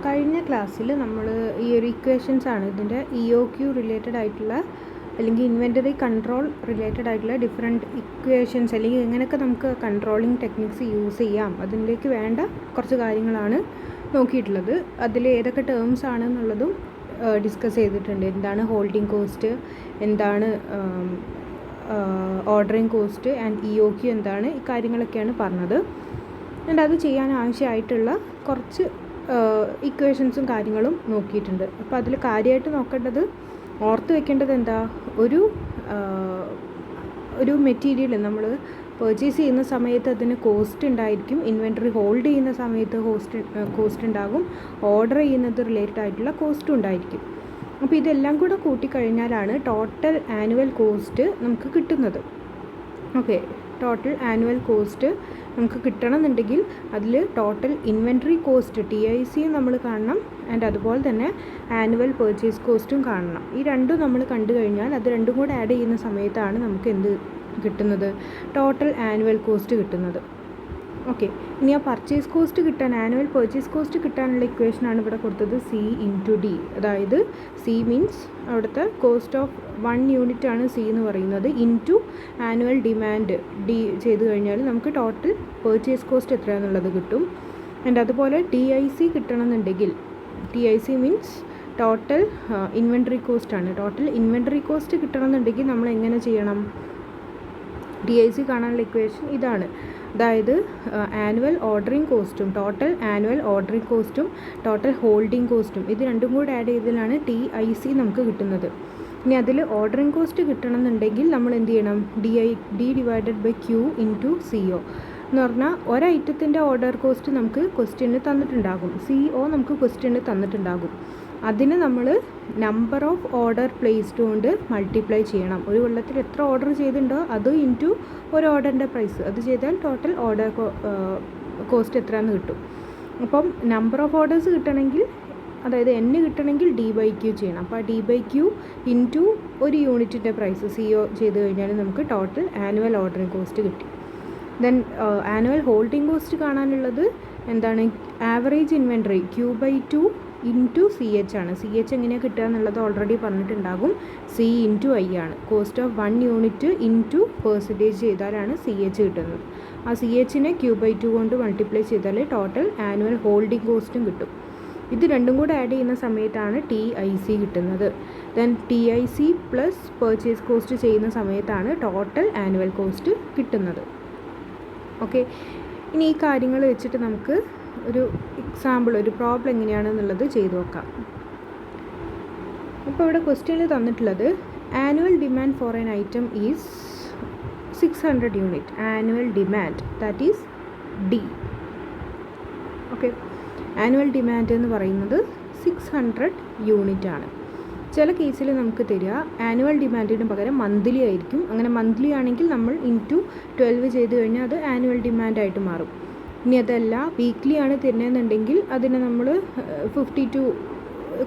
കഴിഞ്ഞ ക്ലാസ്സിൽ നമ്മൾ ഈ ഒരു ഇക്വേഷൻസ് ആണ് ഇതിൻ്റെ EOQ റിലേറ്റഡ് ആയിട്ടുള്ള അല്ലെങ്കിൽ ഇൻവെൻ്ററി കൺട്രോൾ റിലേറ്റഡ് ആയിട്ടുള്ള ഡിഫറെൻറ്റ് ഇക്വേഷൻസ് അല്ലെങ്കിൽ എങ്ങനെയൊക്കെ നമുക്ക് കൺട്രോളിങ് ടെക്നിക്സ് യൂസ് ചെയ്യാം അതിലേക്ക് വേണ്ട കുറച്ച് കാര്യങ്ങളാണ് നോക്കിയിട്ടുള്ളത്. അതിൽ ഏതൊക്കെ ടേംസ് ആണെന്നുള്ളതും ഡിസ്കസ് ചെയ്തിട്ടുണ്ട്. എന്താണ് ഹോൾഡിംഗ് കോസ്റ്റ്, എന്താണ് ഓർഡറിങ് കോസ്റ്റ് ആൻഡ് EOQ എന്താണ്, ഈ കാര്യങ്ങളൊക്കെയാണ് പറഞ്ഞത്. ആൻഡ് അത് ചെയ്യാൻ ആവശ്യമായിട്ടുള്ള കുറച്ച് ഇക്വേഷൻസും കാര്യങ്ങളും നോക്കിയിട്ടുണ്ട്. അപ്പോൾ അതിൽ കാര്യമായിട്ട് നോക്കേണ്ടത്, ഓർത്ത് വെക്കേണ്ടത് എന്താ, ഒരു മെറ്റീരിയൽ നമ്മൾ പർച്ചേസ് ചെയ്യുന്ന സമയത്ത് അതിന് കോസ്റ്റ് ഉണ്ടായിരിക്കും, ഇൻവെൻറ്ററി ഹോൾഡ് ചെയ്യുന്ന സമയത്ത് കോസ്റ്റ് ഉണ്ടാകും, ഓർഡർ ചെയ്യുന്നത് റിലേറ്റഡ് ആയിട്ടുള്ള കോസ്റ്റും ഉണ്ടായിരിക്കും. അപ്പോൾ ഇതെല്ലാം കൂടെ കൂട്ടിക്കഴിഞ്ഞാലാണ് ടോട്ടൽ ആനുവൽ കോസ്റ്റ് നമുക്ക് കിട്ടുന്നത്. ഓക്കെ, ടോട്ടൽ ആനുവൽ കോസ്റ്റ് നമുക്ക് കിട്ടണമെന്നുണ്ടെങ്കിൽ അതിൽ ടോട്ടൽ ഇൻവെൻറ്ററി കോസ്റ്റ് TIC നമ്മൾ കാണണം, ആൻഡ് അതുപോലെ തന്നെ ആനുവൽ പർച്ചേസ് കോസ്റ്റും കാണണം. ഈ രണ്ടും നമ്മൾ കണ്ടു കഴിഞ്ഞാൽ അത് രണ്ടും കൂടെ ആഡ് ചെയ്യുന്ന സമയത്താണ് നമുക്ക് എന്ത് കിട്ടുന്നത്, ടോട്ടൽ ആനുവൽ കോസ്റ്റ് കിട്ടുന്നത്. ഓക്കെ, ഇനി ആ പർച്ചേസ് കോസ്റ്റ് കിട്ടാൻ, ആനുവൽ പർച്ചേസ് കോസ്റ്റ് കിട്ടാനുള്ള ഇക്വേഷനാണ് ഇവിടെ കൊടുത്തത്, C/D. അതായത് C മീൻസ് അവിടുത്തെ കോസ്റ്റ് ഓഫ് 1 യൂണിറ്റ് ആണ് C എന്ന് പറയുന്നത്, ഇൻറ്റു ആനുവൽ ഡിമാൻഡ് D ചെയ്ത് കഴിഞ്ഞാൽ നമുക്ക് ടോട്ടൽ പർച്ചേസ് കോസ്റ്റ് എത്രയാണെന്നുള്ളത് കിട്ടും. ആൻഡ് അതുപോലെ TIC കിട്ടണമെന്നുണ്ടെങ്കിൽ, TIC means total inventory cost ആണ്. ടോട്ടൽ ഇൻവെൻറ്ററി കോസ്റ്റ് കിട്ടണമെന്നുണ്ടെങ്കിൽ നമ്മൾ എങ്ങനെ ചെയ്യണം, TIC കാണാനുള്ള ഇക്വേഷൻ ഇതാണ്. അതായത് ആനുവൽ ഓർഡറിങ് കോസ്റ്റും ടോട്ടൽ ആനുവൽ ഓർഡറിങ് കോസ്റ്റും ടോട്ടൽ ഹോൾഡിംഗ് കോസ്റ്റും ഇത് രണ്ടും കൂടെ ആഡ് ചെയ്തതിലാണ് TIC നമുക്ക് കിട്ടുന്നത്. ഇനി അതിൽ ഓർഡറിങ് കോസ്റ്റ് കിട്ടണമെന്നുണ്ടെങ്കിൽ നമ്മൾ എന്ത് ചെയ്യണം, D divided by Q into CO എന്ന് പറഞ്ഞാൽ ഒരൈറ്റത്തിൻ്റെ ഓർഡർ കോസ്റ്റ് നമുക്ക് ക്വസ്റ്റ്യന് തന്നിട്ടുണ്ടാകും, CO നമുക്ക് ക്വസ്റ്റ്യന് തന്നിട്ടുണ്ടാകും. അതിന് നമ്മൾ നമ്പർ ഓഫ് ഓർഡർ പ്ലേസ്ഡ് കൊണ്ട് മൾട്ടിപ്ലൈ ചെയ്യണം. ഒരു കൊല്ലത്തിൽ എത്ര ഓർഡർ ചെയ്തിട്ടുണ്ടോ അത് ഇൻറ്റു ഒരു ഓർഡറിൻ്റെ പ്രൈസ്, അത് ചെയ്താൽ ടോട്ടൽ ഓർഡർ കോസ്റ്റ് എത്രയാണെന്ന് കിട്ടും. അപ്പം നമ്പർ ഓഫ് ഓർഡേഴ്സ് കിട്ടണമെങ്കിൽ, അതായത് N കിട്ടണമെങ്കിൽ D/Q ചെയ്യണം. അപ്പോൾ ആ D/Q ഇൻറ്റു ഒരു യൂണിറ്റിൻ്റെ പ്രൈസ് CO ചെയ്ത് കഴിഞ്ഞാൽ നമുക്ക് ടോട്ടൽ ആനുവൽ ഓർഡറിങ് കോസ്റ്റ് കിട്ടി. ദെൻ ആനുവൽ ഹോൾഡിംഗ് കോസ്റ്റ് കാണാനുള്ളത് എന്താണ്, average inventory Q/2 into CH ആണ്. CH എങ്ങനെയാണ് കിട്ടുക എന്നുള്ളത് ഓൾറെഡി പറഞ്ഞിട്ടുണ്ടാകും. C ഇൻറ്റു I ആണ്. Cost of 1 unit into percentage ചെയ്താലാണ് CH കിട്ടുന്നത്. ആ CHനെ Q/2 കൊണ്ട് മൾട്ടിപ്ലൈ ചെയ്താൽ ടോട്ടൽ ആനുവൽ ഹോൾഡിംഗ് കോസ്റ്റും കിട്ടും. ഇത് രണ്ടും കൂടെ ആഡ് ചെയ്യുന്ന സമയത്താണ് TIC കിട്ടുന്നത്. Then TIC plus purchase cost ചെയ്യുന്ന സമയത്താണ് ടോട്ടൽ ആനുവൽ കോസ്റ്റ് കിട്ടുന്നത്. ഓക്കെ, ഇനി ഈ കാര്യങ്ങൾ വെച്ചിട്ട് നമുക്ക് ഒരു എക്സാമ്പിൾ, ഒരു പ്രോബ്ലം എങ്ങനെയാണെന്നുള്ളത് ചെയ്തു നോക്കാം. ഇപ്പോൾ ഇവിടെ ക്വസ്റ്റ്യനിൽ തന്നിട്ടുള്ളത് annual demand for an item is 600 unit. Annual demand that is D. Okay, annual demand എന്ന് പറയുന്നത് 600 യൂണിറ്റ് ആണ്. ചില കേസിൽ നമുക്ക് തരിക ആനുവൽ ഡിമാൻഡിന് പകരം മന്ത്ലി ആയിരിക്കും. അങ്ങനെ മന്ത്ലി ആണെങ്കിൽ നമ്മൾ ഇൻറ്റു 12 ചെയ്ത് കഴിഞ്ഞാൽ അത് ആനുവൽ ഡിമാൻഡായിട്ട് മാറും. ഇനി അതല്ല വീക്ക്ലി ആണ് തരുന്നതെന്നുണ്ടെങ്കിൽ അതിനെ നമ്മൾ 52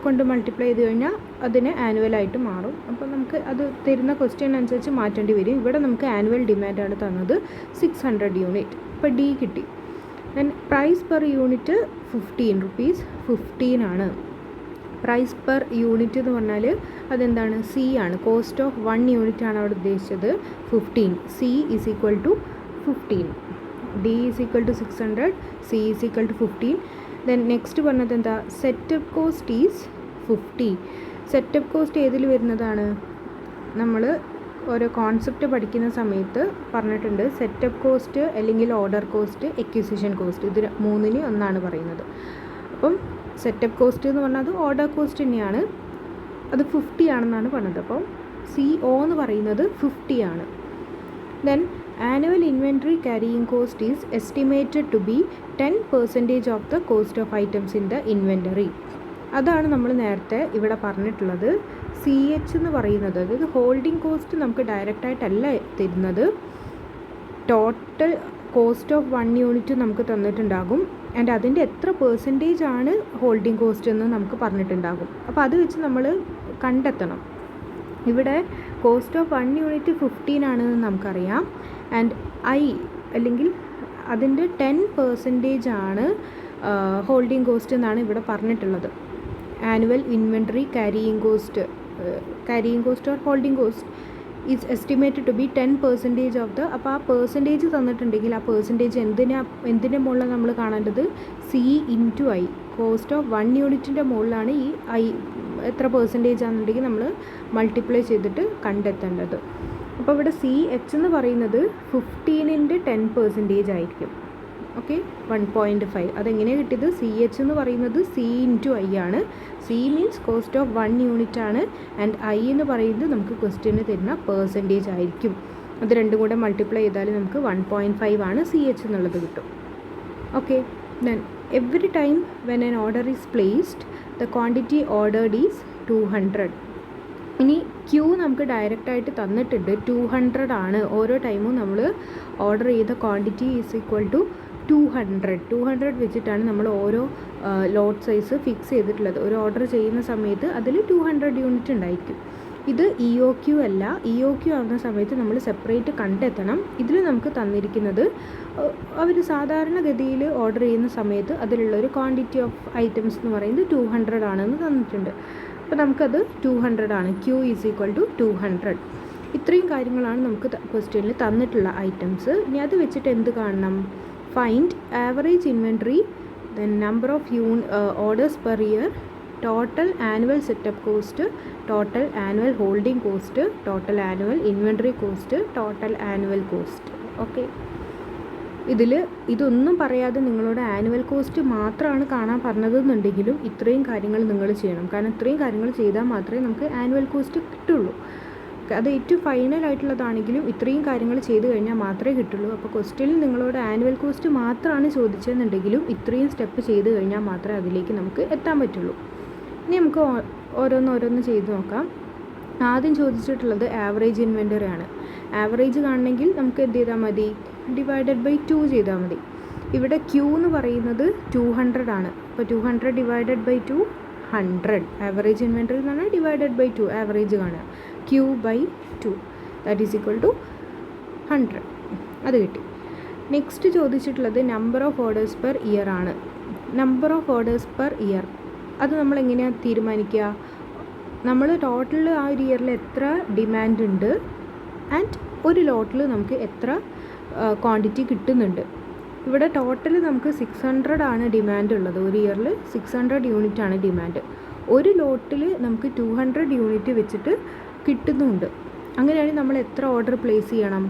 കൊണ്ട് മൾട്ടിപ്ലൈ ചെയ്ത് കഴിഞ്ഞാൽ അതിന് ആനുവലായിട്ട് മാറും. അപ്പോൾ നമുക്ക് അത് തരുന്ന ക്വസ്റ്റ്യൻ അനുസരിച്ച് മാറ്റേണ്ടി വരും. ഇവിടെ നമുക്ക് ആനുവൽ ഡിമാൻഡാണ് തന്നത് 600 യൂണിറ്റ്. ഇപ്പോൾ D കിട്ടി. Then price per unit 15 rupees 15 ആണ്. പ്രൈസ് പെർ യൂണിറ്റ് എന്ന് പറഞ്ഞാൽ അതെന്താണ്, C ആണ്. കോസ്റ്റ് ഓഫ് 1 യൂണിറ്റ് ആണ് അവിടെ ഉദ്ദേശിച്ചത്, 15. C is equal to 15. D is equal to 600, C is equal to 15. Then next പറഞ്ഞത് എന്താ, setup cost is 50. Setup cost ഏതിൽ വരുന്നതാണ്, നമ്മൾ ഓരോ കോൺസെപ്റ്റ് പഠിക്കുന്ന സമയത്ത് പറഞ്ഞിട്ടുണ്ട്. സെറ്റപ്പ് കോസ്റ്റ് അല്ലെങ്കിൽ ഓർഡർ കോസ്റ്റ്, എക്വിസിഷൻ കോസ്റ്റ്, ഇത് മൂന്നിന് ഒന്നാണ് പറയുന്നത്. അപ്പം സെറ്റപ്പ് കോസ്റ്റ് എന്ന് പറഞ്ഞാൽ അത് ഓർഡർ കോസ്റ്റ് തന്നെയാണ്, അത് 50 ആണെന്നാണ് പറഞ്ഞത്. അപ്പം CO എന്ന് പറയുന്നത് 50 ആണ്. Then annual inventory carrying cost is estimated to be 10% of the cost of items in the inventory. അതാണ് നമ്മൾ നേരത്തെ ഇവിടെ പറഞ്ഞിട്ടുള്ളത്. CH എന്ന് പറയുന്നത്, അതായത് ഹോൾഡിംഗ് കോസ്റ്റ് നമുക്ക് ഡയറക്റ്റായിട്ടല്ല തരുന്നത്, ടോട്ടൽ കോസ്റ്റ് ഓഫ് 1 യൂണിറ്റ് നമുക്ക് തന്നിട്ടുണ്ടാകും. ആൻഡ് അതിൻ്റെ എത്ര പെർസെൻറ്റേജ് ആണ് ഹോൾഡിംഗ് കോസ്റ്റ് എന്ന് നമുക്ക് പറഞ്ഞിട്ടുണ്ടാകും. അപ്പോൾ അത് വെച്ച് നമ്മൾ കണ്ടെത്തണം. ഇവിടെ കോസ്റ്റ് ഓഫ് 1 യൂണിറ്റ് 15 ആണെന്ന് നമുക്കറിയാം. ആൻഡ് I അല്ലെങ്കിൽ അതിൻ്റെ 10% ആണ് ഹോൾഡിംഗ് കോസ്റ്റ് എന്നാണ് ഇവിടെ പറഞ്ഞിട്ടുള്ളത്. Annual inventory carrying cost or holding cost is estimated to be 10% of the. അപ്പോൾ ആ പെർസെൻറ്റേജ് തന്നിട്ടുണ്ടെങ്കിൽ ആ പെർസെൻറ്റേജ് എന്തിൻ്റെ മുകളിലാണ് നമ്മൾ കാണേണ്ടത്? C into I. Cost of 1 യൂണിറ്റിൻ്റെ മുകളിലാണ് ഈ I എത്ര പെർസെൻറ്റേജ് ആണെന്നുണ്ടെങ്കിൽ നമ്മൾ മൾട്ടിപ്ലൈ ചെയ്തിട്ട് കണ്ടെത്തേണ്ടത്. അപ്പോൾ ഇവിടെ CH എന്ന് പറയുന്നത് 15 × 10% ആയിരിക്കും. ഓക്കെ, 1.5. അതെങ്ങനെയാണ് കിട്ടിയത്? CH എന്ന് പറയുന്നത് C ഇൻറ്റു I ആണ്. C means cost of 1 unit ആണ്, ആൻഡ് I എന്ന് പറയുന്നത് നമുക്ക് ക്വസ്റ്റ്യന് തരുന്ന പെർസെൻറ്റേജ് ആയിരിക്കും. അത് രണ്ടും കൂടെ മൾട്ടിപ്ലൈ ചെയ്താൽ നമുക്ക് 1.5 ആണ് CH എന്നുള്ളത് കിട്ടും. Okay, then every time when an order is placed the quantity ordered is 200. ഇനി ക്യൂ നമുക്ക് ഡയറക്റ്റായിട്ട് തന്നിട്ടുണ്ട് 200 ആണ്. ഓരോ ടൈമും നമ്മൾ ഓർഡർ ചെയ്ത ക്വാണ്ടിറ്റി ഈസ് ഈക്വൽ ടു 200 വെച്ചിട്ടാണ് നമ്മൾ ഓരോ ലോട്ട് സൈസ് ഫിക്സ് ചെയ്തിട്ടുള്ളത്. ഒരു ഓർഡർ ചെയ്യുന്ന സമയത്ത് അതിൽ 200 യൂണിറ്റ് ഉണ്ടായിരിക്കും. ഇത് EOQ അല്ല. EOQ ആവുന്ന സമയത്ത് നമ്മൾ സെപ്പറേറ്റ് കണ്ടെത്തണം. ഇതിൽ നമുക്ക് തന്നിരിക്കുന്നത് അവർ സാധാരണഗതിയിൽ ഓർഡർ ചെയ്യുന്ന സമയത്ത് അതിലുള്ളൊരു ക്വാണ്ടിറ്റി ഓഫ് ഐറ്റംസ് എന്ന് പറയുന്നത് 200 ആണെന്ന് തന്നിട്ടുണ്ട്. അപ്പോൾ നമുക്കത് 200 ആണ്. Q is equal to 200. ഇത്രയും കാര്യങ്ങളാണ് നമുക്ക് ക്വസ്റ്റ്യനിൽ തന്നിട്ടുള്ള ഐറ്റംസ്. ഇനി അത് വെച്ചിട്ട് എന്ത് കാണണം? Find average inventory, then number of orders per year, total annual setup cost, total annual holding cost, total annual inventory cost, total annual cost. Okay, ഇതൊന്നും പറയാതെ നിങ്ങളോട് ആനുവൽ കോസ്റ്റ് മാത്രമാണ് കാണാൻ പറഞ്ഞതെന്നുണ്ടെങ്കിലും ഇത്രയും കാര്യങ്ങൾ നിങ്ങൾ ചെയ്യണം. കാരണം ഇത്രയും കാര്യങ്ങൾ ചെയ്താൽ മാത്രമേ നമുക്ക് ആനുവൽ കോസ്റ്റ് കിട്ടുള്ളൂ. അത് ഏറ്റവും ഫൈനലായിട്ടുള്ളതാണെങ്കിലും ഇത്രയും കാര്യങ്ങൾ ചെയ്ത് കഴിഞ്ഞാൽ മാത്രമേ കിട്ടുള്ളൂ. അപ്പോൾ ക്വസ്റ്റ്യനിൽ നിങ്ങളോട് ആനുവൽ കോസ്റ്റ് മാത്രമാണ് ചോദിച്ചതെന്നുണ്ടെങ്കിലും ഇത്രയും സ്റ്റെപ്പ് ചെയ്ത് കഴിഞ്ഞാൽ മാത്രമേ അതിലേക്ക് നമുക്ക് എത്താൻ പറ്റുള്ളൂ. ഇനി നമുക്ക് ഓരോന്ന് ചെയ്ത് നോക്കാം. ആദ്യം ചോദിച്ചിട്ടുള്ളത് ആവറേജ് ഇൻവെൻറ്ററി ആണ്. ആവറേജ് കാണണമെങ്കിൽ നമുക്ക് എന്ത് ചെയ്താൽ മതി? ഡിവൈഡഡ് ബൈ 2 ചെയ്താൽ മതി. ഇവിടെ Q എന്ന് പറയുന്നത് 200 ആണ്. അപ്പോൾ 200 ഡിവൈഡഡ് ബൈ 2 100. ആവറേജ് ഇൻവെൻറ്ററി എന്ന് പറഞ്ഞാൽ ഡിവൈഡഡ് ബൈ 2 ആവറേജ് കാണുക. Q by 2 that is equal to 100. അത് കിട്ടി. നെക്സ്റ്റ് ചോദിച്ചിട്ടുള്ളത് number of orders per year ആണ്. Number of orders per year അത് നമ്മൾ എങ്ങനെയാണ് തീരുമാനിക്കുക? നമ്മൾ ടോട്ടൽ ആ ഒരു ഇയറിൽ എത്ര ഡിമാൻഡ് ഉണ്ട് ആൻഡ് ഒരു ലോട്ടിൽ നമുക്ക് എത്ര ക്വാണ്ടിറ്റി കിട്ടുന്നുണ്ട്. ഇവിടെ ടോട്ടൽ നമുക്ക് 600 ആണ് ഡിമാൻഡ് ഉള്ളത്. ഒരു ഇയറിൽ 600 യൂണിറ്റ് ആണ് ഡിമാൻഡ്. ഒരു ലോട്ടിൽ നമുക്ക് 200 യൂണിറ്റ് വെച്ചിട്ട് കിട്ടുന്നുണ്ട്. അങ്ങനെയാണെങ്കിൽ നമ്മൾ എത്ര ഓർഡർ പ്ലേസ് ചെയ്യണം?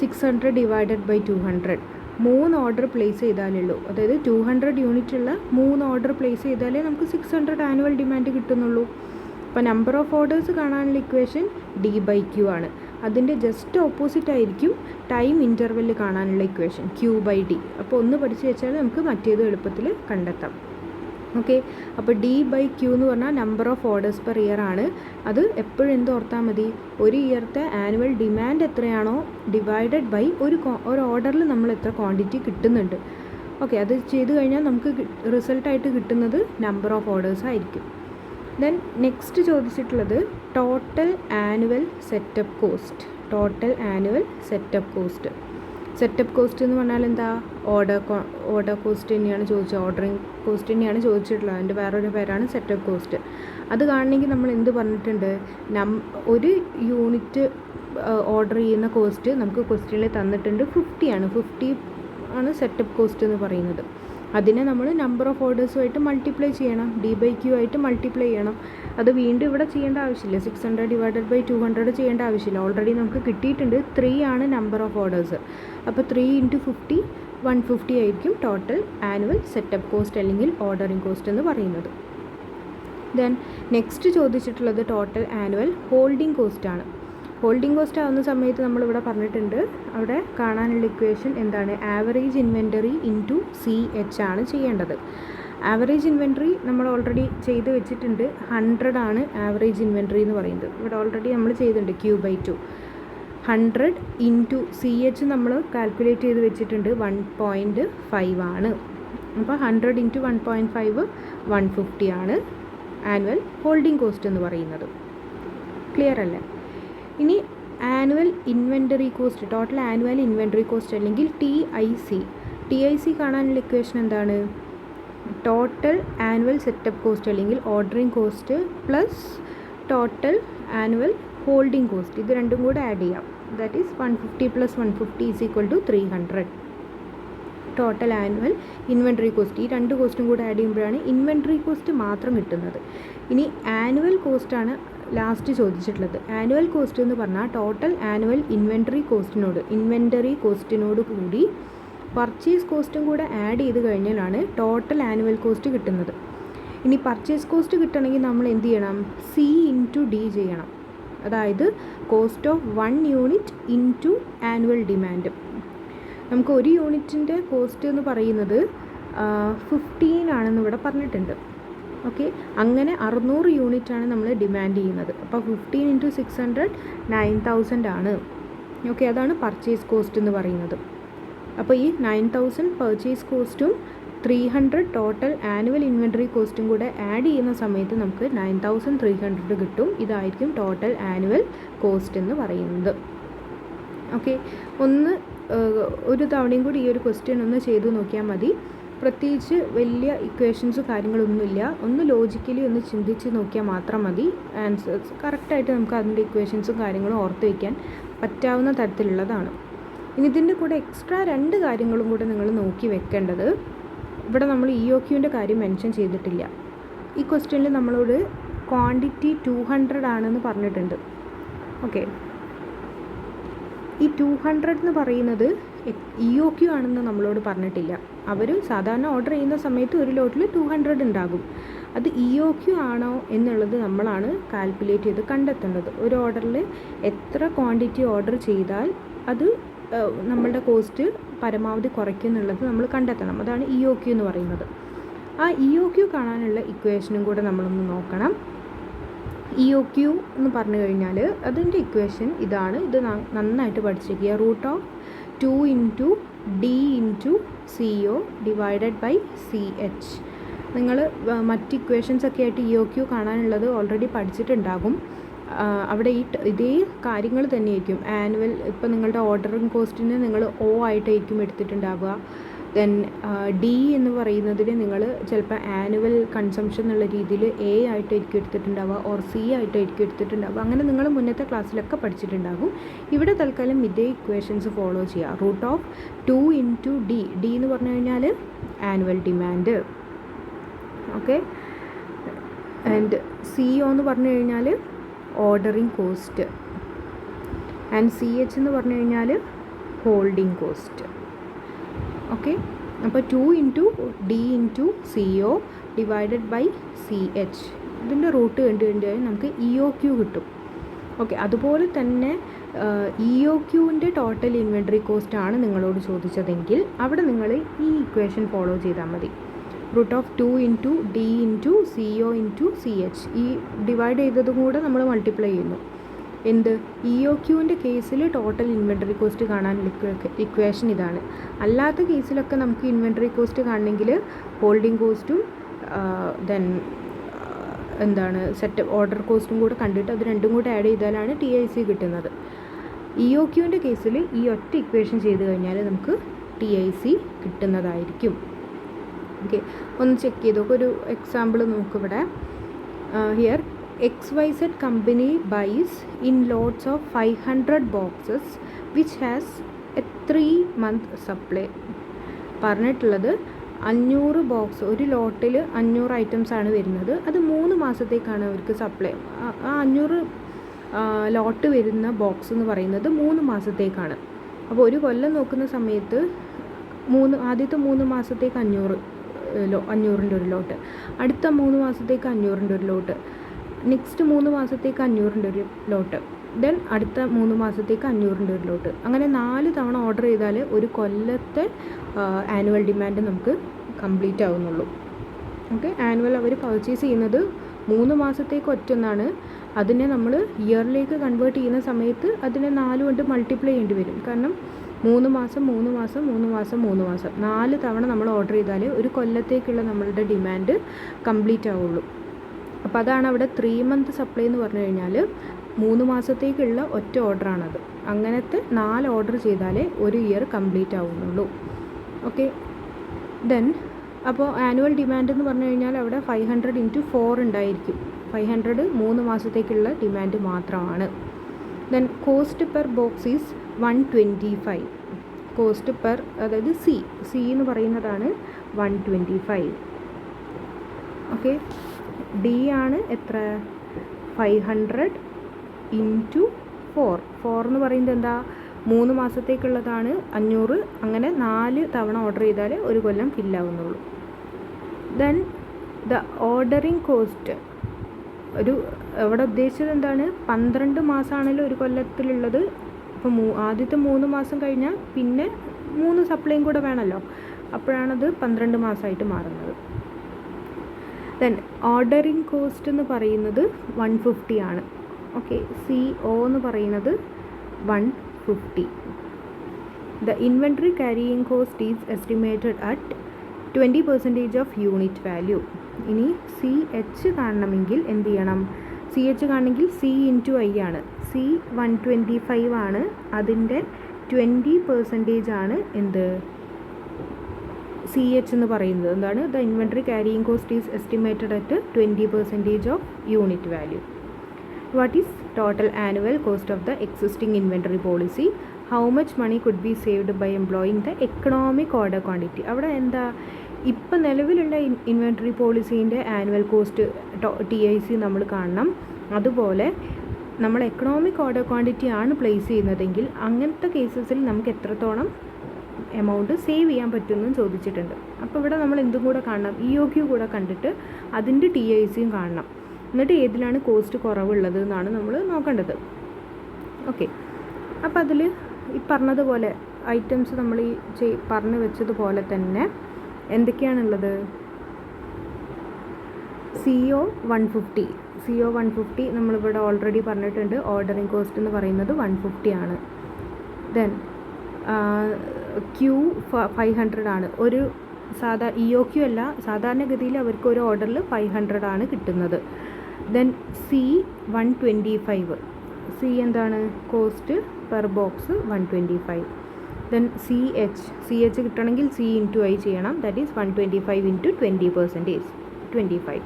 600 ഡിവൈഡഡ് ബൈ 200. 3 ഓർഡർ പ്ലേസ് ചെയ്താലേ ഉള്ളൂ. അതായത് 200 യൂണിറ്റ് ഉള്ള 3 ഓർഡർ പ്ലേസ് ചെയ്താലേ നമുക്ക് 600 ആനുവൽ ഡിമാൻഡ് കിട്ടുന്നുള്ളൂ. അപ്പോൾ നമ്പർ ഓഫ് ഓർഡേഴ്സ് കാണാനുള്ള ഇക്വേഷൻ D/Q ആണ്. അതിൻ്റെ ജസ്റ്റ് ഓപ്പോസിറ്റ് ആയിരിക്കും ടൈം ഇൻ്റർവെല്ല് കാണാനുള്ള ഇക്വേഷൻ Q/D. അപ്പോൾ ഒന്ന് പഠിച്ചു വെച്ചാൽ നമുക്ക് മറ്റേത് എളുപ്പത്തിൽ കണ്ടെത്താം. ഓക്കെ, അപ്പോൾ D/Q എന്ന് പറഞ്ഞാൽ number of orders per year ആണ്. അത് എപ്പോഴും എന്ത് ഓർത്താൽ മതി? ഒരു ഇയർത്തെ ആനുവൽ ഡിമാൻഡ് എത്രയാണോ ഡിവൈഡഡ് ബൈ ഒരു ഓർഡറിൽ നമ്മൾ എത്ര ക്വാണ്ടിറ്റി കിട്ടുന്നുണ്ട്. ഓക്കെ, അത് ചെയ്ത് കഴിഞ്ഞാൽ നമുക്ക് റിസൾട്ടായിട്ട് കിട്ടുന്നത് നമ്പർ ഓഫ് ഓർഡേഴ്സ് ആയിരിക്കും. ദെൻ നെക്സ്റ്റ് ചോദിച്ചിട്ടുള്ളത് total annual setup cost. Total annual setup cost. Setup cost എന്ന് പറഞ്ഞാൽ എന്താ? ഓർഡർ കോസ്റ്റ് തന്നെയാണ് ചോദിച്ചത്. ഓർഡറിങ് കോസ്റ്റ് തന്നെയാണ് ചോദിച്ചിട്ടുള്ളത്. അതിൻ്റെ വേറൊരു പേരാണ് സെറ്റപ്പ് കോസ്റ്റ്. അത് കാണണമെങ്കിൽ നമ്മൾ എന്ത് പറഞ്ഞിട്ടുണ്ട്? ഒരു യൂണിറ്റ് ഓർഡർ ചെയ്യുന്ന കോസ്റ്റ് നമുക്ക് ക്വസ്റ്റ്യനിൽ തന്നിട്ടുണ്ട് 50 ആണ്. 50 ആണ് സെറ്റപ്പ് കോസ്റ്റ് എന്ന് പറയുന്നത്. അതിനെ നമ്മൾ നമ്പർ ഓഫ് ഓർഡേഴ്സുമായിട്ട് മൾട്ടിപ്ലൈ ചെയ്യണം. D/Q ആയിട്ട് മൾട്ടിപ്ലൈ ചെയ്യണം. അത് വീണ്ടും ഇവിടെ ചെയ്യേണ്ട ആവശ്യമില്ല. 600 ഡിവൈഡഡ് ബൈ 200 ചെയ്യേണ്ട ആവശ്യമില്ല. ഓൾറെഡി നമുക്ക് കിട്ടിയിട്ടുണ്ട് 3 ആണ് നമ്പർ ഓഫ് ഓർഡേഴ്സ്. അപ്പോൾ 3 × 50 150 ആയിരിക്കും ടോട്ടൽ ആനുവൽ സെറ്റപ്പ് കോസ്റ്റ് അല്ലെങ്കിൽ ഓർഡറിങ് കോസ്റ്റ് എന്ന് പറയുന്നത്. ദെൻ നെക്സ്റ്റ് ചോദിച്ചിട്ടുള്ളത് ടോട്ടൽ ആനുവൽ ഹോൾഡിംഗ് കോസ്റ്റ് ആണ്. ഹോൾഡിംഗ് കോസ്റ്റ് ആവുന്ന സമയത്ത് നമ്മളിവിടെ പറഞ്ഞിട്ടുണ്ട്, അവിടെ കാണാനുള്ള ഇക്വേഷൻ എന്താണ്? ആവറേജ് ഇൻവെൻറ്ററി ഇൻറ്റു CH ആണ് ചെയ്യേണ്ടത്. ആവറേജ് ഇൻവെൻറ്ററി നമ്മൾ ഓൾറെഡി ചെയ്ത് വെച്ചിട്ടുണ്ട്. 100 ആണ് ആവറേജ് ഇൻവെൻറ്ററി എന്ന് പറയുന്നത്. ഇവിടെ ഓൾറെഡി നമ്മൾ ചെയ്തിട്ടുണ്ട് Q/2. 100 ഇൻറ്റു CH നമ്മൾ കാൽക്കുലേറ്റ് ചെയ്ത് വെച്ചിട്ടുണ്ട് 1.5 ആണ്. അപ്പോൾ 100 ഇൻറ്റു 1.5 150 ആണ് ആനുവൽ ഹോൾഡിംഗ് കോസ്റ്റ് എന്ന് പറയുന്നത്. ക്ലിയർ അല്ലേ? ഇനി annual inventory cost, total annual inventory cost അല്ലെങ്കിൽ TIC കാണാനുള്ള ഇക്വേഷൻ എന്താണ്? ടോട്ടൽ ആനുവൽ സെറ്റപ്പ് കോസ്റ്റ് അല്ലെങ്കിൽ ordering cost plus total annual holding cost, ഇത് രണ്ടും കൂടെ ആഡ് ചെയ്യാം. That is 150 + 150 = 300. Total annual inventory cost, ഈ രണ്ട് കോസ്റ്റും കൂടെ ആഡ് ചെയ്യുമ്പോഴാണ് ഇൻവെൻട്രി കോസ്റ്റ് മാത്രം കിട്ടുന്നത്. ഇനി ആനുവൽ കോസ്റ്റാണ് ലാസ്റ്റ് ചോദിച്ചിട്ടുള്ളത്. ആനുവൽ കോസ്റ്റ് എന്ന് പറഞ്ഞാൽ ടോട്ടൽ ആനുവൽ ഇൻവെൻട്രി കോസ്റ്റിനോട് കൂടി പർച്ചേസ് കോസ്റ്റും കൂടെ ആഡ് ചെയ്ത് കഴിഞ്ഞാലാണ് ടോട്ടൽ ആനുവൽ കോസ്റ്റ് കിട്ടുന്നത്. ഇനി പർച്ചേസ് കോസ്റ്റ് കിട്ടണമെങ്കിൽ നമ്മൾ എന്ത് ചെയ്യണം? C/D ചെയ്യണം. അതായത് cost of 1 unit into annual demand. നമുക്ക് ഒരു യൂണിറ്റിൻ്റെ കോസ്റ്റ് എന്ന് പറയുന്നത് 15 ആണെന്ന് ഇവിടെ പറഞ്ഞിട്ടുണ്ട്. ഓക്കെ, അങ്ങനെ 600 യൂണിറ്റാണ് നമ്മൾ ഡിമാൻഡ് ചെയ്യുന്നത്. അപ്പോൾ 15 × 600 9000 ആണ്. ഓക്കെ, അതാണ് പർച്ചേസ് കോസ്റ്റ് എന്ന് പറയുന്നത്. അപ്പോൾ ഈ 9000 പർച്ചേസ് കോസ്റ്റും 300 ടോട്ടൽ ആനുവൽ ഇൻവെൻട്രി കോസ്റ്റും കൂടെ ആഡ് ചെയ്യുന്ന സമയത്ത് നമുക്ക് 9300 കിട്ടും. ഇതായിരിക്കും ടോട്ടൽ ആനുവൽ കോസ്റ്റ് എന്ന് പറയുന്നത്. ഓക്കെ, ഒരു തവണയും കൂടി ഈ ഒരു ക്വസ്റ്റ്യൻ ഒന്ന് ചെയ്തു നോക്കിയാൽ മതി. പ്രത്യേകിച്ച് വലിയ ഇക്വേഷൻസ് കാര്യങ്ങളൊന്നുമില്ല. ഒന്ന് ലോജിക്കലി ഒന്ന് ചിന്തിച്ച് നോക്കിയാൽ മാത്രം മതി. ആൻസേഴ്സ് കറക്റ്റായിട്ട് നമുക്ക് അതിൻ്റെ ഇക്വേഷൻസും കാര്യങ്ങളും ഓർത്ത് വയ്ക്കാൻ പറ്റാവുന്ന തരത്തിലുള്ളതാണ്. ഇനി ഇതിൻ്റെ കൂടെ എക്സ്ട്രാ 2 കാര്യങ്ങളും കൂടെ നിങ്ങൾ നോക്കി വെക്കേണ്ടത്, ഇവിടെ നമ്മൾ EOQൻ്റെ കാര്യം മെൻഷൻ ചെയ്തിട്ടില്ല. ഈ ക്വസ്റ്റ്യനിൽ നമ്മളോട് ക്വാണ്ടിറ്റി 200 ആണെന്ന് പറഞ്ഞിട്ടുണ്ട്. ഓക്കെ, ഈ 200 എന്ന് പറയുന്നത് EOQ ആണെന്ന് നമ്മളോട് പറഞ്ഞിട്ടില്ല. അവർ സാധാരണ ഓർഡർ ചെയ്യുന്ന സമയത്ത് ഒരു ലോട്ടിൽ 200 ഉണ്ടാകും. അത് EOQ ആണോ എന്നുള്ളത് നമ്മളാണ് കാൽക്കുലേറ്റ് ചെയ്ത് കണ്ടെത്തേണ്ടത്. ഒരു ഓർഡറിൽ എത്ര ക്വാണ്ടിറ്റി ഓർഡർ ചെയ്താൽ അത് നമ്മളുടെ കോസ്റ്റ് പരമാവധി കുറയ്ക്കും എന്നുള്ളത് നമ്മൾ കണ്ടെത്തണം. അതാണ് EOQ എന്ന് പറയുന്നത്. ആ EOQ കാണാനുള്ള ഇക്വേഷനും കൂടെ നമ്മളൊന്ന് നോക്കണം. EOQ എന്ന് പറഞ്ഞു കഴിഞ്ഞാൽ അതിൻ്റെ ഇക്വേഷൻ ഇതാണ്. ഇത് നന്നായിട്ട് പഠിച്ചിരിക്കുക. √2 × D × CO / CH. നിങ്ങൾ മറ്റ് ഇക്വേഷൻസൊക്കെ ആയിട്ട് EOQ കാണാനുള്ളത് ഓൾറെഡി പഠിച്ചിട്ടുണ്ടാകും. അവിടെ ഇതേ കാര്യങ്ങൾ തന്നെയായിരിക്കും. ആനുവൽ ഇപ്പോൾ നിങ്ങളുടെ ഓർഡറിങ് കോസ്റ്റിന് നിങ്ങൾ O ആയിട്ടായിരിക്കും എടുത്തിട്ടുണ്ടാവുക. ദെൻ D എന്ന് പറയുന്നതിന് നിങ്ങൾ ചിലപ്പോൾ ആനുവൽ കൺസംഷൻ എന്നുള്ള രീതിയിൽ A ആയിട്ടായിരിക്കും എടുത്തിട്ടുണ്ടാവുക, ഓർ C ആയിട്ടായിരിക്കും എടുത്തിട്ടുണ്ടാവുക. അങ്ങനെ നിങ്ങൾ മുന്നത്തെ ക്ലാസ്സിലൊക്കെ പഠിച്ചിട്ടുണ്ടാകും. ഇവിടെ തൽക്കാലം ഇതേ ഇക്വേഷൻസ് ഫോളോ ചെയ്യുക. √2 × D എന്ന് പറഞ്ഞു കഴിഞ്ഞാൽ annual demand. Okay, and CO എന്ന് പറഞ്ഞു കഴിഞ്ഞാൽ ഓർഡറിങ് കോസ്റ്റ്, ആൻഡ് CH എന്ന് പറഞ്ഞു കഴിഞ്ഞാൽ ഹോൾഡിംഗ് കോസ്റ്റ്. ഓക്കെ, അപ്പോൾ 2 × D × CO / CH. ഇതിൻ്റെ റൂട്ട് കണ്ടു കഴിഞ്ഞാൽ നമുക്ക് EOQ കിട്ടും. ഓക്കെ, അതുപോലെ തന്നെ EOQൻ്റെ ടോട്ടൽ ഇൻവെൻട്രി കോസ്റ്റ് ആണ് നിങ്ങളോട് ചോദിച്ചതെങ്കിൽ അവിടെ നിങ്ങൾ ഈ ഇക്വേഷൻ ഫോളോ ചെയ്താൽ മതി. √2 × D × CO × CH. ഈ ഡിവൈഡ് ചെയ്തതും കൂടെ നമ്മൾ മൾട്ടിപ്ലൈ ചെയ്യുന്നു. എന്ത്? EOQൻ്റെ കേസിൽ ടോട്ടൽ ഇൻവെൻട്രി കോസ്റ്റ് കാണാനുള്ള ഇക്വേഷൻ ഇതാണ്. അല്ലാത്ത കേസിലൊക്കെ നമുക്ക് ഇൻവെൻട്രി കോസ്റ്റ് കാണണമെങ്കിൽ ഹോൾഡിംഗ് കോസ്റ്റും ദെൻ സെറ്റപ്പ് ഓർഡർ കോസ്റ്റും കൂടെ കണ്ടിട്ട് അത് രണ്ടും കൂടെ ആഡ് ചെയ്താലാണ് TIC കിട്ടുന്നത്. EOQൻ്റെ കേസിൽ ഈ ഒറ്റ ഇക്വേഷൻ ചെയ്ത് കഴിഞ്ഞാൽ നമുക്ക് TIC കിട്ടുന്നതായിരിക്കും. ഓക്കെ, ഒന്ന് ചെക്ക് ചെയ്ത് നോക്കുക. ഒരു എക്സാമ്പിൾ നോക്കിവിടെ. Here XYZ company buys in lots of 500 boxes which has a 3-month supply. പറഞ്ഞിട്ടുള്ളത് 500 ബോക്സ്, ഒരു ലോട്ടിൽ 500 ഐറ്റംസ് ആണ് വരുന്നത്. അത് 3 മാസത്തേക്കാണ് അവർക്ക് സപ്ലൈ. ആ 500 ലോട്ട് വരുന്ന ബോക്സ് എന്ന് പറയുന്നത് 3 മാസത്തേക്കാണ്. അപ്പോൾ ഒരു കൊല്ലം നോക്കുന്ന സമയത്ത് ആദ്യത്തെ 3 മാസത്തേക്ക് 500ൻ്റെ ഒരു ലോട്ട്, അടുത്ത 3 മാസത്തേക്ക് 500ൻ്റെ ഒരു ലോട്ട്, നെക്സ്റ്റ് 3 മാസത്തേക്ക് 500ൻ്റെ ഒരു ലോട്ട്, ദെൻ അടുത്ത 3 മാസത്തേക്ക് 500ൻ്റെ ഒരു ലോട്ട്. അങ്ങനെ 4 തവണ ഓർഡർ ചെയ്താൽ ഒരു കൊല്ലത്തെ ആനുവൽ ഡിമാൻഡ് നമുക്ക് കംപ്ലീറ്റ് ആവുന്നുള്ളൂ. ഓക്കെ, ആനുവൽ അവർ പർച്ചേസ് ചെയ്യുന്നത് 3 മാസത്തേക്ക് ഒറ്റൊന്നാണ്. അതിനെ നമ്മൾ ഇയറിലേക്ക് കൺവേർട്ട് ചെയ്യുന്ന സമയത്ത് അതിനെ 4 കൊണ്ട് മൾട്ടിപ്ലൈ ചെയ്യേണ്ടി വരും. കാരണം 3 മാസം 3 മാസം 3 മാസം 3 മാസം 4 തവണ നമ്മൾ ഓർഡർ ചെയ്താൽ ഒരു കൊല്ലത്തേക്കുള്ള നമ്മളുടെ ഡിമാൻഡ് കംപ്ലീറ്റ് ആവുള്ളൂ. അപ്പോൾ അതാണ് അവിടെ 3 മന്ത് സപ്ലൈ എന്ന് പറഞ്ഞു കഴിഞ്ഞാൽ 3 മാസത്തേക്കുള്ള ഒറ്റ ഓർഡറാണത്. അങ്ങനത്തെ 4 ഓർഡർ ചെയ്താലേ ഒരു ഇയർ കംപ്ലീറ്റ് ആവുന്നുള്ളൂ. ഓക്കെ, ദെൻ അപ്പോൾ ആനുവൽ ഡിമാൻഡ് എന്ന് പറഞ്ഞു കഴിഞ്ഞാൽ അവിടെ 500 × 4 ഉണ്ടായിരിക്കും. 500 3 മാസത്തേക്കുള്ള ഡിമാൻഡ് മാത്രമാണ്. Then cost per box is 125. Cost per, അതായത് സി എന്ന് പറയുന്നതാണ് 125. ഓക്കെ, ഡി ആണ് എത്ര? 500 × 4 എന്ന് പറയുന്നത് എന്താ? 3 മാസത്തേക്കുള്ളതാണ് 500. അങ്ങനെ 4 തവണ ഓർഡർ ചെയ്താൽ ഒരു കൊല്ലം ഫില്ലാവുന്നുള്ളൂ. ദെൻ ദ ഓർഡറിങ് കോസ്റ്റ്, ഇവിടെ ഉദ്ദേശിച്ചത് എന്താണ്? 12 മാസമാണല്ലോ ഒരു കൊല്ലത്തിലുള്ളത്. അപ്പോൾ ആദ്യത്തെ 3 മാസം കഴിഞ്ഞാൽ പിന്നെ 3 സപ്ലൈയും കൂടെ വേണമല്ലോ, അപ്പോഴാണത് 12 മാസമായിട്ട് മാറുന്നത്. ദെൻ ഓർഡറിങ് കോസ്റ്റ് എന്ന് പറയുന്നത് 150 ആണ്. ഓക്കെ, CO എന്ന് പറയുന്നത് 150. The inventory carrying cost is estimated at 20% of unit value. ഇനി CH കാണണമെങ്കിൽ എന്ത് ചെയ്യണം? CH കാണണമെങ്കിൽ C × I ആണ്. C 125 ആണ്, അതിൻ്റെ 20% ആണ് എന്ത്? CH എന്ന് പറയുന്നത് എന്താണ്? The inventory carrying cost is estimated at 20% of unit value. What is total annual cost of the existing inventory policy? How much money could be saved by employing the economic order quantity? അവിടെ എന്താ? ഇപ്പം നിലവിലുള്ള inventory പോളിസീൻ്റെ annual cost TIC നമ്മൾ കാണണം. അതുപോലെ നമ്മൾ economic order quantity ആണ് പ്ലേസ് ചെയ്യുന്നതെങ്കിൽ അങ്ങനത്തെ കേസസിൽ നമുക്ക് എത്രത്തോളം എമൗണ്ട് സേവ് ചെയ്യാൻ പറ്റുമെന്നും ചോദിച്ചിട്ടുണ്ട്. അപ്പോൾ ഇവിടെ നമ്മൾ എന്തും കൂടെ കാണണം? EOQ കൂടെ കണ്ടിട്ട് അതിൻ്റെ TICയും കാണണം. എന്നിട്ട് ഏതിലാണ് കോസ്റ്റ് കുറവുള്ളത് എന്നാണ് നമ്മൾ നോക്കേണ്ടത്. ഓക്കെ, അപ്പോൾ അതിൽ ഈ പറഞ്ഞതുപോലെ ഐറ്റംസ് നമ്മൾ ഈ പറഞ്ഞു വെച്ചതുപോലെ തന്നെ എന്തൊക്കെയാണുള്ളത്? CO 150 നമ്മളിവിടെ ഓൾറെഡി പറഞ്ഞിട്ടുണ്ട്. ഓർഡറിങ് കോസ്റ്റ് എന്ന് പറയുന്നത് 150 ആണ്. ദെൻ Q 500 ആണ്. ഒരു EOQ അല്ല, സാധാരണഗതിയിൽ അവർക്ക് ഒരു ഓർഡറിൽ 500 ആണ് കിട്ടുന്നത്. Then C 125. C എന്താണ്? Cost per box 125. Then CH കിട്ടണമെങ്കിൽ C × I ചെയ്യണം. That is 125 × 20%, 25.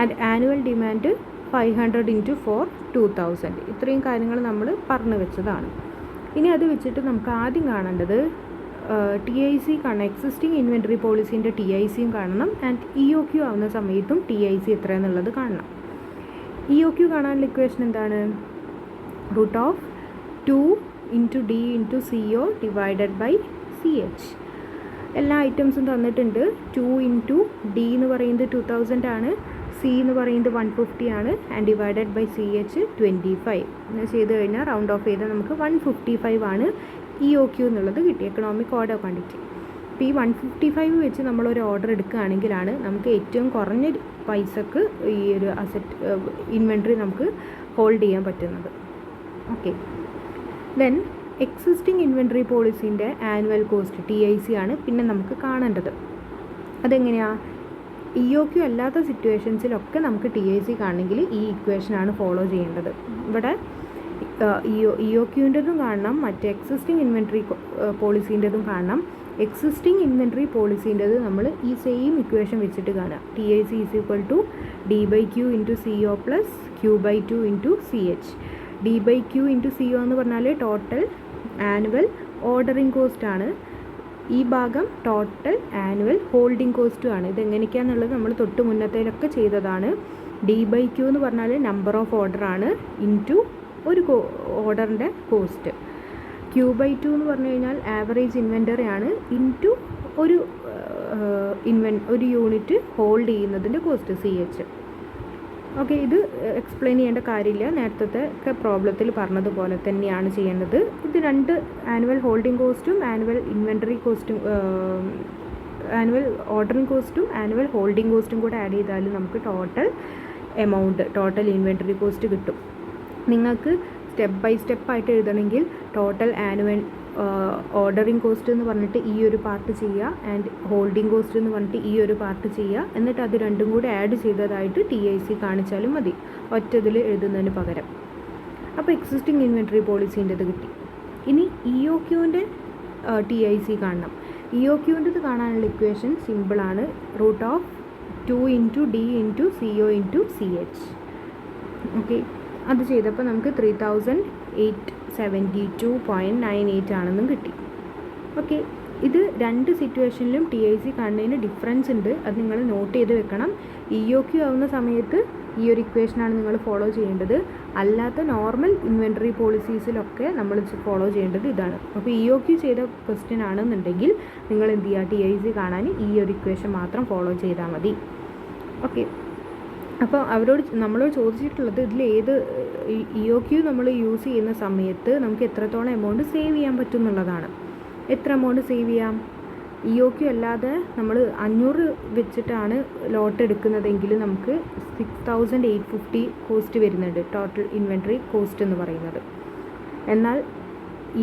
And annual demand 500 × 4 2000. ഇത്രയും കാര്യങ്ങൾ നമ്മൾ പറഞ്ഞു വെച്ചതാണ്. ഇനി അത് വെച്ചിട്ട് നമുക്ക് ആദ്യം കാണേണ്ടത് TIC കാണണം. എക്സിസ്റ്റിംഗ് ഇൻവെൻട്രി പോളിസീൻ്റെ TICയും കാണണം. ആൻഡ് EOQ ആവുന്ന സമയത്തും TIC എത്രയാണെന്നുള്ളത് കാണണം. EOQ കാണാനുള്ള ഇക്വേഷൻ എന്താണ്? √2 × D × CO divided by CH. എല്ലാ ഐറ്റംസും തന്നിട്ടുണ്ട്. 2 × D എന്ന് പറയുന്നത് 2000 ആണ്, C എന്ന് പറയുന്നത് 150 ആണ്, ആൻഡ് ഡിവൈഡഡ് ബൈ CH 25. ഇങ്ങനെ ചെയ്ത് കഴിഞ്ഞാൽ റൗണ്ട് ഓഫ് ചെയ്താൽ നമുക്ക് 155 ആണ് EOQ എന്നുള്ളത് കിട്ടി, എക്കണോമിക് ഓർഡർ ക്വാണ്ടിറ്റി. അപ്പോൾ ഈ 155 വെച്ച് നമ്മളൊരു ഓർഡർ എടുക്കുകയാണെങ്കിലാണ് നമുക്ക് ഏറ്റവും കുറഞ്ഞ പൈസക്ക് ഈ ഒരു ഇൻവെൻട്രി നമുക്ക് ഹോൾഡ് ചെയ്യാൻ പറ്റുന്നത്. ഓക്കെ, ദെൻ എക്സിസ്റ്റിംഗ് ഇൻവെൻട്രി പോളിസീൻ്റെ ആനുവൽ കോസ്റ്റ് TIC ആണ് പിന്നെ നമുക്ക് കാണേണ്ടത്. അതെങ്ങനെയാണ്? EOQ അല്ലാത്ത സിറ്റുവേഷൻസിലൊക്കെ നമുക്ക് TIC കാണണമെങ്കിൽ ഈ ഇക്വേഷനാണ് ഫോളോ ചെയ്യേണ്ടത്. ഇവിടെ EOQൻ്റെതും കാണണം, മറ്റേ എക്സിസ്റ്റിംഗ് ഇൻവെൻട്രി പോളിസീൻ്റെതും കാണണം. എക്സിസ്റ്റിംഗ് ഇൻവെൻട്രി പോളിസീൻ്റെത് നമ്മൾ ഈ സെയിം ഇക്വേഷൻ വെച്ചിട്ട് കാണുക. TIC = D/Q × CO + Q/2 × CH. D/Q × CO എന്ന് പറഞ്ഞാൽ ടോട്ടൽ ആനുവൽ ഓർഡറിങ് കോസ്റ്റ് ആണ്. ഈ ഭാഗം ടോട്ടൽ ആനുവൽ ഹോൾഡിംഗ് കോസ്റ്റും ആണ്. ഇതെങ്ങനെയൊക്കെയാണെന്നുള്ളത് നമ്മൾ തൊട്ട് മുന്നത്തേലൊക്കെ ചെയ്തതാണ്. D/Q എന്ന് പറഞ്ഞാൽ നമ്പർ ഓഫ് ഓർഡർ ആണ്, ഇൻറ്റു ഒരു ഓർഡറിൻ്റെ കോസ്റ്റ്. Q/2 എന്ന് പറഞ്ഞു കഴിഞ്ഞാൽ ആവറേജ് ഇൻവെൻറ്ററി ആണ്, ഇൻറ്റു ഒരു യൂണിറ്റ് ഹോൾഡ് ചെയ്യുന്നതിൻ്റെ കോസ്റ്റ് CH. ഓക്കെ, ഇത് എക്സ്പ്ലെയിൻ ചെയ്യേണ്ട കാര്യമില്ല, നേരത്തെ ഒക്കെ പ്രോബ്ലത്തിൽ പറഞ്ഞതുപോലെ തന്നെയാണ് ചെയ്യേണ്ടത്. ഇത് രണ്ട് ആനുവൽ ഹോൾഡിംഗ് കോസ്റ്റും ആനുവൽ ഇൻവെൻറ്ററി കോസ്റ്റും ആനുവൽ ഓർഡറിംഗ് കോസ്റ്റും ആനുവൽ ഹോൾഡിംഗ് കോസ്റ്റും കൂടെ ആഡ് ചെയ്താൽ നമുക്ക് ടോട്ടൽ ഇൻവെൻറ്ററി കോസ്റ്റ് കിട്ടും. നിങ്ങൾക്ക് സ്റ്റെപ്പ് ബൈ സ്റ്റെപ്പായിട്ട് എഴുതണമെങ്കിൽ ടോട്ടൽ ആനുവൽ ഓർഡറിംഗ് കോസ്റ്റ് എന്ന് പറഞ്ഞിട്ട് ഈ ഒരു പാർട്ട് ചെയ്യുക, ആൻഡ് ഹോൾഡിംഗ് കോസ്റ്റ് എന്ന് പറഞ്ഞിട്ട് ഈ ഒരു പാർട്ട് ചെയ്യുക, എന്നിട്ട് അത് രണ്ടും കൂടി ആഡ് ചെയ്തതായിട്ട് TIC കാണിച്ചാലും മതി, ഒറ്റതിൽ എഴുതുന്നതിന് പകരം. അപ്പോൾ എക്സിസ്റ്റിംഗ് ഇൻവെൻട്രി പോളിസീൻ്റെത് കിട്ടി. ഇനി EOQൻ്റെ TIC കാണണം. EOQൻ്റെത് കാണാനുള്ള ഇക്വേഷൻ സിമ്പിളാണ്. √2 × D × CO × CH. ഓക്കെ, അത് ചെയ്തപ്പോൾ നമുക്ക് 3872.98 ആണെന്നും കിട്ടി. ഓക്കെ, ഇത് രണ്ട് സിറ്റുവേഷനിലും TIC കാണുന്നതിന് ഡിഫറൻസ് ഉണ്ട്. അത് നിങ്ങൾ നോട്ട് ചെയ്ത് വെക്കണം. EOQ ആവുന്ന സമയത്ത് ഈ ഒരു ഇക്വേഷനാണ് നിങ്ങൾ ഫോളോ ചെയ്യേണ്ടത്. അല്ലാത്ത നോർമൽ ഇൻവെൻറ്ററി പോളിസീസിലൊക്കെ നമ്മൾ ഫോളോ ചെയ്യേണ്ടത് ഇതാണ്. അപ്പോൾ EOQ ചെയ്ത ക്വസ്റ്റ്യൻ ആണെന്നുണ്ടെങ്കിൽ നിങ്ങൾ എന്ത് ചെയ്യുക, TIC കാണാൻ ഈ ഒരു ഇക്വേഷൻ മാത്രം ഫോളോ ചെയ്താൽ മതി. ഓക്കെ, അപ്പോൾ നമ്മളോട് ചോദിച്ചിട്ടുള്ളത് ഇതിൽ ഏത് EOQ നമ്മൾ യൂസ് ചെയ്യുന്ന സമയത്ത് നമുക്ക് എത്രത്തോളം എമൗണ്ട് സേവ് ചെയ്യാൻ പറ്റും എന്നുള്ളതാണ്. എത്ര എമൗണ്ട് സേവ് ചെയ്യാം? EOQ അല്ലാതെ നമ്മൾ 500 വെച്ചിട്ടാണ് ലോട്ട് എടുക്കുന്നതെങ്കിൽ നമുക്ക് 6850 കോസ്റ്റ് വരുന്നുണ്ട്, ടോട്ടൽ ഇൻവെൻറ്ററി കോസ്റ്റ് എന്ന് പറയുന്നത്. എന്നാൽ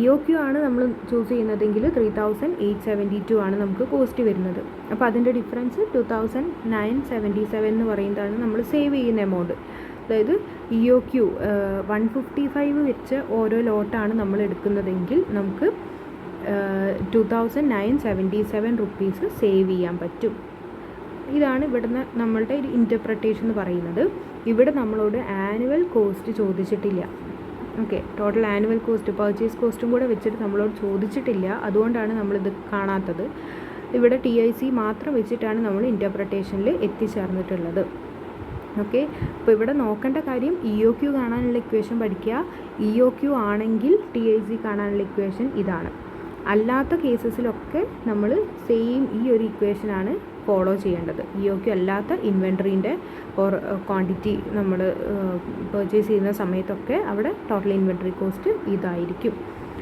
EOQ ആണ് നമ്മൾ ചൂസ് ചെയ്യുന്നതെങ്കിൽ 3872 ആണ് നമുക്ക് കോസ്റ്റ് വരുന്നത്. അപ്പോൾ അതിൻ്റെ ഡിഫറൻസ് 2977 എന്ന് പറയുന്നതാണ് നമ്മൾ സേവ് ചെയ്യുന്ന എമൗണ്ട്. അതായത് EOQ 155 വെച്ച് ഓരോ ലോട്ടാണ് നമ്മൾ എടുക്കുന്നതെങ്കിൽ നമുക്ക് 2977 റുപ്പീസ് സേവ് ചെയ്യാൻ പറ്റും. ഇതാണ് ഇവിടുന്ന് നമ്മളുടെ ഒരു ഇൻ്റർപ്രിട്ടേഷൻ എന്ന് പറയുന്നത്. ഇവിടെ നമ്മളോട് ആനുവൽ കോസ്റ്റ് ചോദിച്ചിട്ടില്ല. Okay, total annual cost purchase കോസ്റ്റും കൂടെ വെച്ചിട്ട് നമ്മളോട് ചോദിച്ചിട്ടില്ല. അതുകൊണ്ടാണ് നമ്മളിത് കാണാത്തത്. ഇവിടെ TIC മാത്രം വെച്ചിട്ടാണ് നമ്മൾ ഇൻ്റർപ്രിട്ടേഷനിൽ എത്തിച്ചേർന്നിട്ടുള്ളത്. ഓക്കെ, അപ്പോൾ ഇവിടെ നോക്കേണ്ട കാര്യം EOQ കാണാനുള്ള ഇക്വേഷൻ പഠിക്കുക. EOQ ആണെങ്കിൽ TIC കാണാനുള്ള ഇക്വേഷൻ ഇതാണ്. അല്ലാത്ത കേസസിലൊക്കെ നമ്മൾ സെയിം ഈ ഒരു ഇക്വേഷനാണ് ഫോളോ ചെയ്യേണ്ടത്. EOQ അല്ലാത്ത ഇൻവെൻറ്ററീൻ്റെ ക്വാണ്ടിറ്റി നമ്മൾ പർച്ചേസ് ചെയ്യുന്ന സമയത്തൊക്കെ അവിടെ ടോട്ടൽ ഇൻവെൻറ്ററി കോസ്റ്റ് ഇതായിരിക്കും.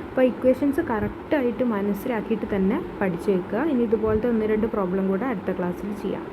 അപ്പോൾ ഇക്വേഷൻസ് കറക്റ്റായിട്ട് മനസ്സിലാക്കിയിട്ട് തന്നെ പഠിച്ചു വെക്കുക. ഇനി ഇതുപോലത്തെ 1-2 പ്രോബ്ലം കൂടെ അടുത്ത ക്ലാസ്സിൽ ചെയ്യാം.